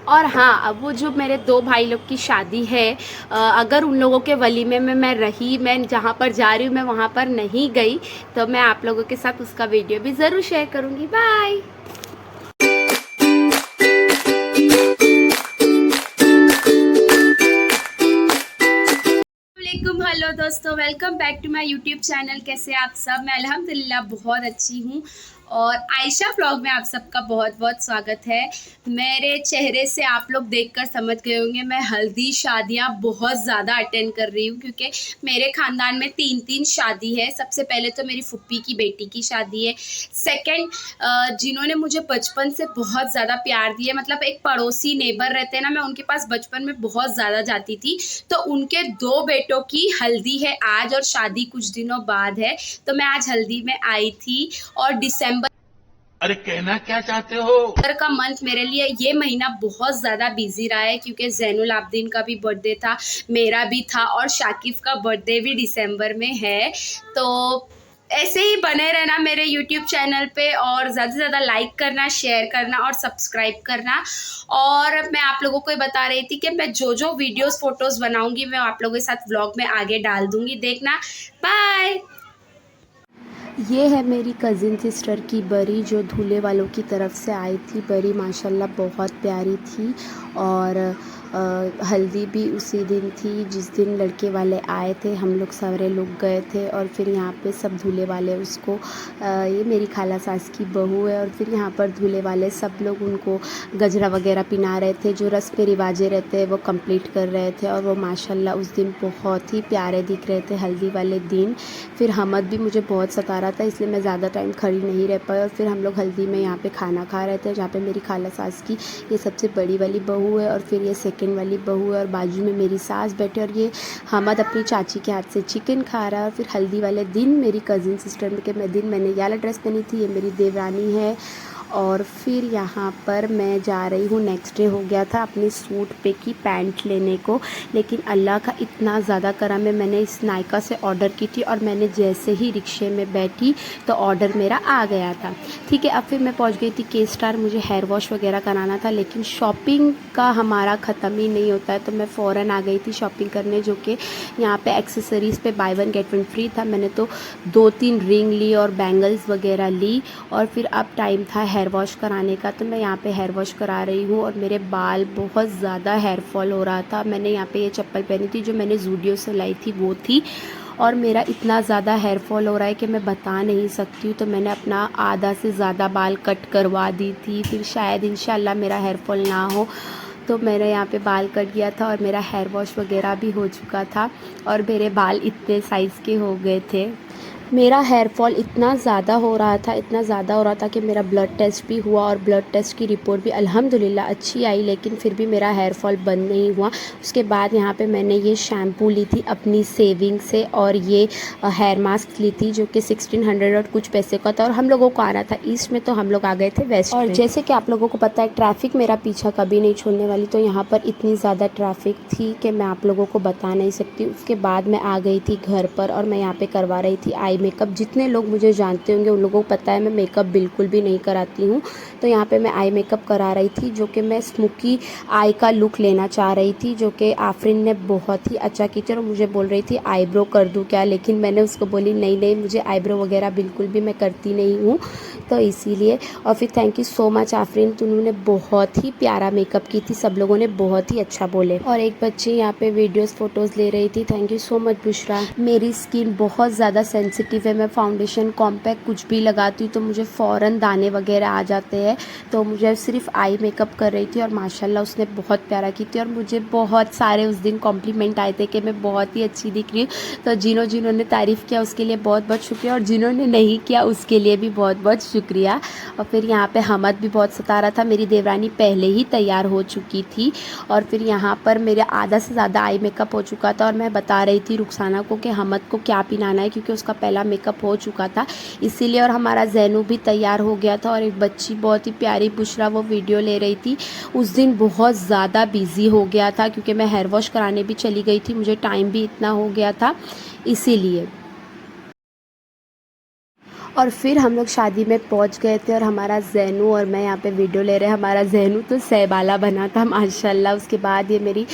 और हाँ, अब वो जो मेरे 2 भाई लोग की शादी है, अगर उन लोगों के वलीमे में मैं रही, मैं जहाँ पर जा रही हूँ मैं वहाँ पर नहीं गई, तो मैं आप लोगों के साथ उसका वीडियो भी ज़रूर शेयर करूँगी। बाय। वालेकुम, हेलो दोस्तों, welcome back to my YouTube channel. कैसे आप सब? मैं अल्हम्दुलिल्लाह बहुत अच्छी हूँ और आयशा व्लॉग में आप सबका बहुत बहुत स्वागत है। मेरे चेहरे से आप लोग देखकर समझ गए होंगे मैं हल्दी शादियाँ बहुत ज़्यादा अटेंड कर रही हूँ, क्योंकि मेरे ख़ानदान में 3 शादी है। सबसे पहले तो मेरी फुप्पी की बेटी की शादी है। सेकंड, जिन्होंने मुझे बचपन से बहुत ज़्यादा प्यार दिया, मतलब एक पड़ोसी नेबर रहते हैं ना, मैं उनके पास बचपन में बहुत ज़्यादा जाती थी, तो उनके 2 बेटों की हल्दी है आज और शादी कुछ दिनों बाद है। तो मैं आज हल्दी में आई थी और दिसंबर अरे कहना क्या चाहते हो? का मंथ मेरे लिए ये महीना बहुत ज़्यादा बिजी रहा है, क्योंकि जैनुल आबदीन का भी बर्थडे था, मेरा भी था और शाकिब का बर्थडे भी दिसंबर में है। तो ऐसे ही बने रहना मेरे यूट्यूब चैनल पे और ज़्यादा से ज़्यादा लाइक करना, शेयर करना और सब्सक्राइब करना। और मैं आप लोगों को ये बता रही थी कि मैं जो जो वीडियोस फोटोज़ बनाऊंगी मैं आप लोगों के साथ व्लॉग में आगे डाल दूंगी, देखना। बाय। ये है मेरी कज़िन सिस्टर की बरी, जो दूल्हे वालों की तरफ से आई थी। बरी माशाल्लाह बहुत प्यारी थी और हल्दी भी उसी दिन थी जिस दिन लड़के वाले आए थे। हम लोग सारे लोग गए थे और फिर यहाँ पे सब दूल्हे वाले उसको ये मेरी खाला सास की बहू है, और फिर यहाँ पर दूल्हे वाले सब लोग उनको गजरा वगैरह पिना रहे थे, जो रस्म रिवाजें रहते हैं वो कंप्लीट कर रहे थे। और वो माशाल्लाह उस दिन बहुत ही प्यारे दिख रहे थे हल्दी वाले दिन। फिर हमद भी मुझे बहुत सता रहा था, इसलिए मैं ज़्यादा टाइम खड़ी नहीं रह पाई। और फिर हम लोग हल्दी में यहाँ पे खाना खा रहे थे, जहाँ पे मेरी खाला सास की ये सबसे बड़ी वाली बहू है और फिर ये सेकंड वाली बहू है और बाजू में मेरी सास बैठे, और ये हमद अपनी चाची के हाथ से चिकन खा रहा है। और फिर हल्दी वाले दिन मेरी कज़िन सिस्टर के दिन मैंने ये वाला ड्रेस पहनी थी, ये मेरी देवरानी है। और फिर यहाँ पर मैं जा रही हूँ, नेक्स्ट डे हो गया था अपनी सूट पे की पैंट लेने को, लेकिन अल्लाह का इतना ज़्यादा करम है, मैंने इस नायका से ऑर्डर की थी और मैंने जैसे ही रिक्शे में बैठी तो ऑर्डर मेरा आ गया था। ठीक है, अब फिर मैं पहुँच गई थी के स्टार, मुझे हेयर वॉश वगैरह कराना था, लेकिन शॉपिंग का हमारा ख़त्म ही नहीं होता है, तो मैं फ़ौरन आ गई थी शॉपिंग करने, जो कि यहाँ पे एक्सेसरीज़ पे by one get one free था। मैंने तो 2-3 रिंग ली और बैंगल्स वगैरह ली, और फिर अब टाइम था हेयर वॉश कराने का, तो मैं यहाँ पे हेयर वॉश करा रही हूँ। और मेरे बाल बहुत ज़्यादा हेयर फॉल हो रहा था। मैंने यहाँ पे ये चप्पल पहनी थी जो मैंने ज़ूडियो से लाई थी, वो थी, और मेरा इतना ज़्यादा हेयर फॉल हो रहा है कि मैं बता नहीं सकती हूँ। तो मैंने अपना आधा से ज़्यादा बाल कट करवा दी थी, फिर शायद इंशाल्लाह मेरा हेयर फॉल ना हो। तो मैंने यहाँ पे बाल कट किया था और मेरा हेयर वॉश वगैरह भी हो चुका था, और मेरे बाल इतने साइज़ के हो गए थे। मेरा हेयर फॉल इतना ज़्यादा हो रहा था, इतना ज़्यादा हो रहा था कि मेरा ब्लड टेस्ट भी हुआ और ब्लड टेस्ट की रिपोर्ट भी अल्हम्दुलिल्लाह अच्छी आई, लेकिन फिर भी मेरा हेयर फॉल बंद नहीं हुआ। उसके बाद यहाँ पे मैंने ये शैम्पू ली थी अपनी सेविंग से, और ये हेयर मास्क ली थी जो कि 1600 और कुछ पैसे का था, और हम लोगों को आना था ईस्ट में, तो हम लोग आ गए थे वेस्ट में। और जैसे कि आप लोगों को पता है, ट्रैफ़िक मेरा पीछा कभी नहीं छोड़ने वाली, तो यहाँ पर इतनी ज़्यादा ट्रैफ़िक थी कि मैं आप लोगों को बता नहीं सकती। उसके बाद मैं आ गई थी घर पर और मैं यहाँ पे करवा रही थी आई मेकअप। जितने लोग मुझे जानते होंगे उन लोगों को पता है मैं मेकअप बिल्कुल भी नहीं कराती हूँ। तो यहाँ पे मैं आई मेकअप करा रही थी, जो कि मैं स्मोकी आई का लुक लेना चाह रही थी, जो कि आफरीन ने बहुत ही अच्छा की थी और मुझे बोल रही थी आईब्रो कर दूँ क्या, लेकिन मैंने उसको बोली नहीं नहीं, मुझे आईब्रो वगैरह बिल्कुल भी मैं करती नहीं हूँ, तो इसीलिए। और फिर thank you so much Afreen, तुमने बहुत ही प्यारा मेकअप की थी, सब लोगों ने बहुत ही अच्छा बोले। और एक बच्ची यहाँ पे वीडियोस फोटोज़ ले रही थी, thank you so much Bushra. मेरी स्किन बहुत ज़्यादा सेंसिटिव है, मैं फाउंडेशन कॉम्पैक्ट कुछ भी लगाती हूँ तो मुझे फ़ौरन दाने वगैरह आ जाते हैं, तो मुझे सिर्फ आई मेकअप कर रही थी और माशाल्लाह उसने बहुत प्यारा की थी, और मुझे बहुत सारे उस दिन कॉम्प्लीमेंट आए थे कि मैं बहुत ही अच्छी दिख रही हूँ। तो जिन्होंने तारीफ़ किया उसके लिए बहुत बहुत शुक्रिया, और जिन्होंने नहीं किया उसके लिए भी बहुत बहुत शुक्रिया। और फिर यहाँ पे हमद भी बहुत सता रहा था, मेरी देवरानी पहले ही तैयार हो चुकी थी, और फिर यहाँ पर मेरे आधा से ज़्यादा आई मेकअप हो चुका था, और मैं बता रही थी रुखसाना को कि हमद को क्या पिनाना है, क्योंकि उसका पहला मेकअप हो चुका था इसीलिए। और हमारा जैनू भी तैयार हो गया था, और एक बच्ची बहुत ही प्यारी बुशरा वो वीडियो ले रही थी। उस दिन बहुत ज़्यादा बिजी हो गया था क्योंकि मैं हेयर वॉश कराने भी चली गई थी, मुझे टाइम भी इतना हो गया था इसीलिए। और फिर हम लोग शादी में पहुंच गए थे और हमारा जैनू और मैं यहाँ पे वीडियो ले रहे हैं। हमारा जैनू तो सहबाला बना था माशाल्लाह। उसके बाद ये मेरी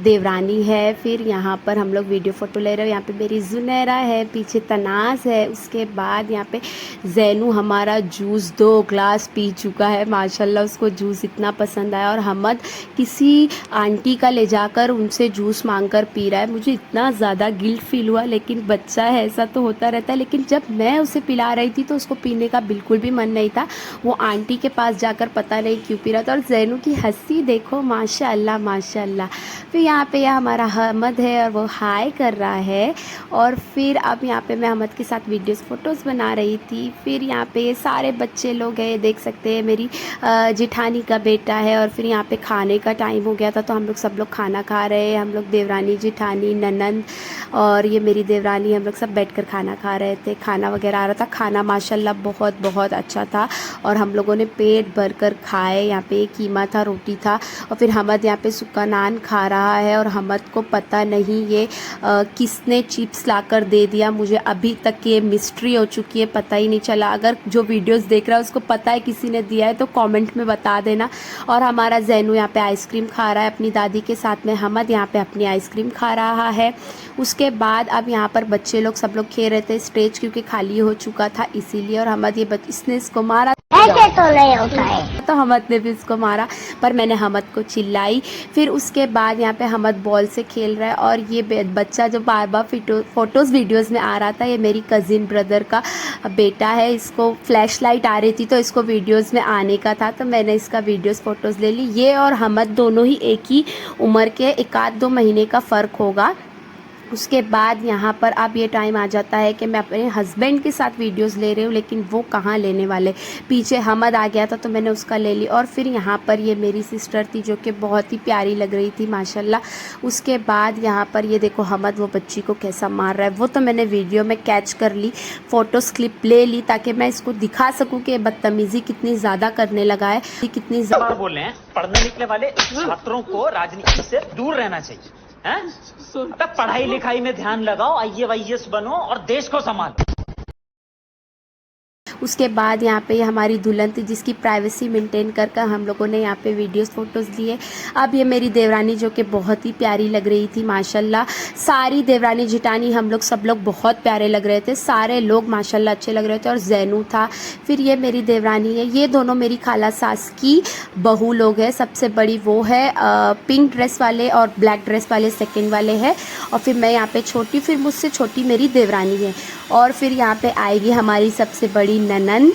देवरानी है। फिर यहाँ पर हम लोग वीडियो फ़ोटो ले रहे हैं। यहाँ पे मेरी जुनैरा है, पीछे तनाज़ है। उसके बाद यहाँ पे जैनू हमारा जूस 2 ग्लास पी चुका है माशाल्लाह। उसको जूस इतना पसंद आया और हमद किसी आंटी का ले जाकर उनसे जूस मांग कर पी रहा है। मुझे इतना ज़्यादा गिल्ट फील हुआ, लेकिन बच्चा है ऐसा तो होता रहता है। लेकिन जब मैं उसे पिला रही थी तो उसको पीने का बिल्कुल भी मन नहीं था। वो आंटी के पास जाकर पता नहीं क्यों पी रहा था। और जैनू की हंसी देखो माशाल्लाह माशाल्लाह। फिर यहाँ पे यह हमारा हमद है और वो हाय कर रहा है। और फिर अब यहाँ पे मैं हमद के साथ वीडियोस फ़ोटोज़ बना रही थी। फिर यहाँ पे ये सारे बच्चे लोग हैं, देख सकते हैं मेरी जेठानी का बेटा है। और फिर यहाँ पे खाने का टाइम हो गया था तो हम लोग सब लोग खाना खा रहे हैं। हम लोग देवरानी, जेठानी, ननंद और ये मेरी देवरानी, हम लोग सब बैठकर खाना खा रहे थे। खाना वगैरह आ रहा था। खाना माशाल्लाह बहुत बहुत अच्छा था और हम लोगों ने पेट भर कर खाए। यहाँ पे कीमा था, रोटी था। और फिर हमद यहाँ पे सुक्का नान खा रहा है और हमद को पता नहीं ये किसने चिप्स लाकर दे दिया। मुझे अभी तक ये मिस्ट्री हो चुकी है, पता ही नहीं चला। अगर जो वीडियोस देख रहा है उसको पता है किसी ने दिया है तो कमेंट में बता देना। और हमारा जैनू यहाँ पे आइसक्रीम खा रहा है अपनी दादी के साथ में। हमद यहाँ पे अपनी आइसक्रीम खा रहा है। उसके बाद अब यहाँ पर बच्चे लोग सब लोग खेल रहे थे। स्टेज क्योंकि खाली हो चुका था इसीलिए। और हमद इसने इसको मारा, ऐसे तो नहीं होता है। तो हमद ने भी उसको मारा, पर मैंने हमद को चिल्लाई। फिर उसके बाद यहाँ पे हमद बॉल से खेल रहा है। और ये बच्चा जो बार बार फ़ोटोज़ वीडियोज़ में आ रहा था, ये मेरी कज़िन ब्रदर का बेटा है। इसको फ्लैश लाइट आ रही थी तो इसको वीडियोज़ में आने का था, तो मैंने इसका वीडियोज़ फ़ोटोज़ ले ली। ये और हमद दोनों ही एक ही उम्र के, 1-2 महीने का फ़र्क होगा। उसके बाद यहाँ पर अब ये टाइम आ जाता है कि मैं अपने हस्बैंड के साथ वीडियोस ले रही हूँ, लेकिन वो कहाँ लेने वाले। पीछे हमद आ गया था तो मैंने उसका ले ली। और फिर यहाँ पर ये मेरी सिस्टर थी जो कि बहुत ही प्यारी लग रही थी माशाल्लाह। उसके बाद यहाँ पर ये देखो हमद वो बच्ची को कैसा मार रहा है। वो तो मैंने वीडियो में कैच कर ली, फ़ोटोज़ क्लिप ले ली ताकि मैं इसको दिखा सकूँ कि बदतमीज़ी कितनी ज़्यादा करने लगा है, कितनी बार बोल रहे हैं पढ़ने लिखने वाले छात्रों को राजनीति से दूर रहना चाहिए हैं? पढ़ाई लिखाई में ध्यान लगाओ, IAS बनो और देश को संभालो। उसके बाद यहाँ पे हमारी दुल्हन थी जिसकी प्राइवेसी मेंटेन कर हम लोगों ने यहाँ पे वीडियोस फ़ोटोज़ लिए। अब ये मेरी देवरानी जो कि बहुत ही प्यारी लग रही थी माशाल्लाह। सारी देवरानी जेठानी हम लोग सब लोग बहुत प्यारे लग रहे थे, सारे लोग माशाल्लाह अच्छे लग रहे थे। और जैनू था। फिर ये मेरी देवरानी है। ये दोनों मेरी खाला सास की बहू लोग हैं। सबसे बड़ी वो है पिंक ड्रेस वाले और ब्लैक ड्रेस वाले सेकेंड वाले है। और फिर मैं यहाँ पे छोटी, फिर मुझसे छोटी मेरी देवरानी है। और फिर यहाँ पे आएगी हमारी सबसे बड़ी ननंद।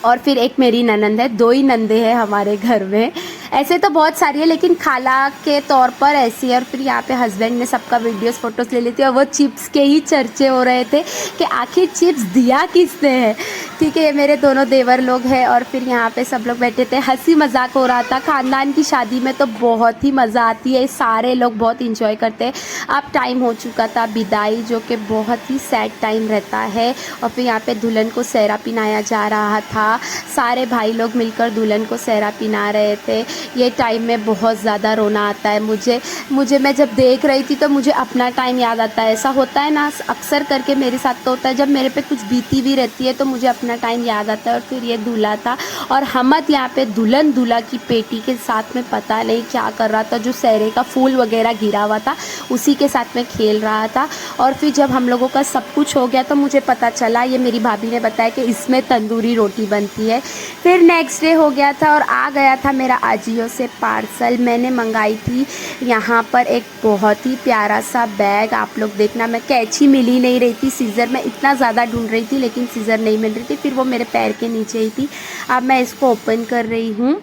और फिर एक मेरी ननंद है। 2 ही नंदे हैं हमारे घर में। ऐसे तो बहुत सारी है लेकिन खाला के तौर पर ऐसी है। और फिर यहाँ पे हस्बैंड ने सबका वीडियोस फ़ोटोज़ ले ली थी और वो चिप्स के ही चर्चे हो रहे थे कि आखिर चिप्स दिया किसने है। ठीक है, ये मेरे दोनों देवर लोग हैं। और फिर यहाँ पे सब लोग बैठे थे, हंसी मजाक हो रहा था। ख़ानदान की शादी में तो बहुत ही मज़ा आती है, सारे लोग बहुत इंजॉय करते हैं। अब टाइम हो चुका था विदाई, जो कि बहुत ही सैड टाइम रहता है। और फिर यहाँ पे दुल्हन को सहरा पिनाया जा रहा था। सारे भाई लोग मिलकर दुल्हन को सहरा पिना रहे थे। ये टाइम में बहुत ज़्यादा रोना आता है मुझे मैं जब देख रही थी तो मुझे अपना टाइम याद आता है। ऐसा होता है ना, अक्सर करके मेरे साथ तो होता है, जब मेरे पे कुछ बीती भी रहती है तो मुझे अपना टाइम याद आता है। और फिर ये दूल्हा था और हमद यहाँ पे दुल्हन दूल्हा की पेटी के साथ में पता नहीं क्या कर रहा था, जो सहरे का फूल वगैरह गिरा हुआ था उसी के साथ में खेल रहा था। और फिर जब हम लोगों का सब कुछ हो गया तो मुझे पता चला, ये मेरी भाभी ने बताया कि इसमें तंदूरी रोटी बनती है। फिर नेक्स्ट डे हो गया था और आ गया था मेरा आजियो से पार्सल। मैंने मंगाई थी यहाँ पर एक बहुत ही प्यारा सा बैग। आप लोग देखना, मैं कैंची मिल ही नहीं रही थी, सीज़र मैं इतना ज़्यादा ढूंढ रही थी लेकिन सीज़र नहीं मिल रही थी। फिर वो मेरे पैर के नीचे ही थी। अब मैं इसको ओपन कर रही हूँ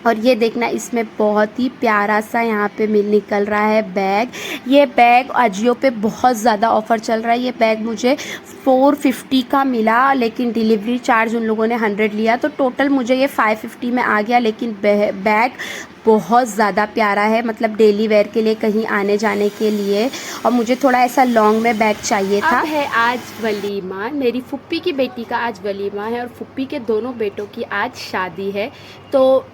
और ये देखना, इसमें बहुत ही प्यारा सा यहाँ पे निकल रहा है बैग। ये बैग अजियो पे बहुत ज़्यादा ऑफ़र चल रहा है। ये बैग मुझे 450 का मिला, लेकिन डिलीवरी चार्ज उन लोगों ने 100 लिया, तो टोटल मुझे ये 550 में आ गया। लेकिन बैग बहुत ज़्यादा प्यारा है, मतलब डेली वेयर के लिए, कहीं आने जाने के लिए। और मुझे थोड़ा ऐसा लॉन्ग में बैग चाहिए था। अब है आज वलीमा, मेरी फुप्पी की बेटी का आज वलीमा है और फुप्पी के दोनों बेटों की आज शादी है। तो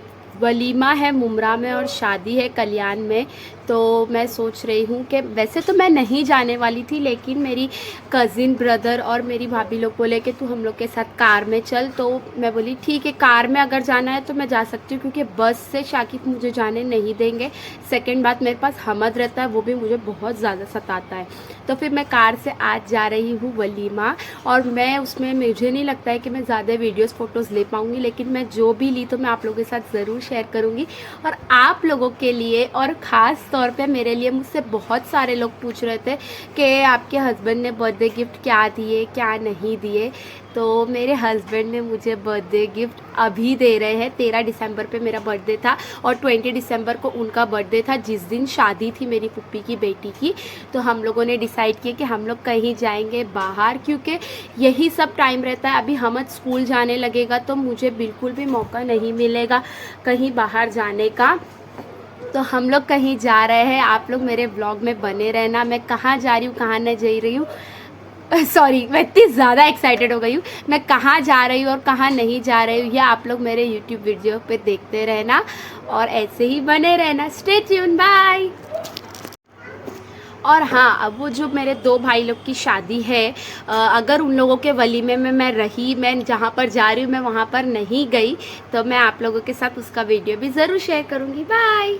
वलीमा है मुमरा में और शादी है कल्याण में। तो मैं सोच रही हूँ कि वैसे तो मैं नहीं जाने वाली थी, लेकिन मेरी कज़िन ब्रदर और मेरी भाभी लोग बोले कि तू हम लोग के साथ कार में चल। तो मैं बोली ठीक है, कार में अगर जाना है तो मैं जा सकती हूँ, क्योंकि बस से शाकिब मुझे जाने नहीं देंगे। सेकंड बात, मेरे पास हमद रहता है, वो भी मुझे बहुत ज़्यादा सताता है। तो फिर मैं कार से आज जा रही हूँ वलीमा, और मैं उसमें मुझे नहीं लगता है कि मैं ज़्यादा वीडियोस फ़ोटोज़ ले पाऊँगी, लेकिन मैं जो भी ली तो मैं आप लोगों के साथ ज़रूर शेयर करूँगी। और आप लोगों के लिए, और ख़ास तौर पे मेरे लिए, मुझसे बहुत सारे लोग पूछ रहे थे कि आपके हस्बैंड ने बर्थडे गिफ्ट क्या दिए क्या नहीं दिए। तो मेरे हस्बैंड ने मुझे बर्थडे गिफ्ट अभी दे रहे हैं। 13 दिसंबर पे मेरा बर्थडे था और 20 दिसंबर को उनका बर्थडे था, जिस दिन शादी थी मेरी पुप्पी की बेटी की। तो हम लोगों ने डिसाइड किया कि हम लोग कहीं जाएंगे बाहर, क्योंकि यही सब टाइम रहता है। अभी हमद स्कूल जाने लगेगा तो मुझे बिल्कुल भी मौका नहीं मिलेगा कहीं बाहर जाने का। तो हम लोग कहीं जा रहे हैं, आप लोग मेरे ब्लॉग में बने रहना। मैं कहाँ जा रही हूँ, कहाँ नहीं जा रही हूँ, सॉरी, मैं इतनी ज़्यादा एक्साइटेड हो गई हूँ। मैं कहाँ जा रही हूँ और कहाँ नहीं जा रही हूँ, ये आप लोग मेरे यूट्यूब वीडियो पे देखते रहना और ऐसे ही बने रहना। Stay tune, bye. और हाँ, अब वो जो मेरे 2 भाई लोग की शादी है, अगर उन लोगों के वलीमे में मैं रही, मैं जहाँ पर जा रही हूँ मैं वहाँ पर नहीं गई, तो मैं आप लोगों के साथ उसका वीडियो भी ज़रूर शेयर करूँगी। बाय।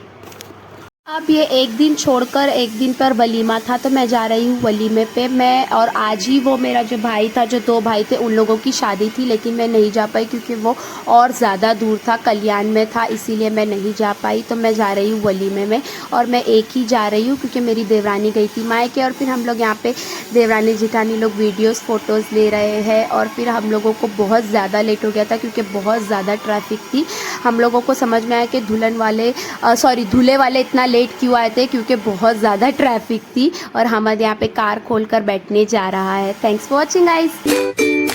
अब ये एक दिन छोड़कर एक दिन पर वलीमा था, तो मैं जा रही हूँ वलीमे पे। मैं और आज ही वो मेरा जो भाई था, जो 2 भाई थे, उन लोगों की शादी थी, लेकिन मैं नहीं जा पाई क्योंकि वो और ज़्यादा दूर था, कल्याण में था, इसीलिए मैं नहीं जा पाई। तो मैं जा रही हूँ वलीमे में, और मैं एक ही जा रही हूँ क्योंकि मेरी देवरानी गई थी मायके। और फिर हम लोग यहाँ पे देवरानी जिठानी लोग वीडियोज़ फ़ोटोज़ ले रहे हैं। और फिर हम लोगों को बहुत ज़्यादा लेट हो गया था क्योंकि बहुत ज़्यादा ट्रैफिक थी। हम लोगों को समझ में आया कि दूल्हे वाले इतना लेट क्यों आए थे, क्योंकि बहुत ज़्यादा ट्रैफिक थी। और हमद यहाँ पे कार खोल कर बैठने जा रहा है। Thanks for watching guys.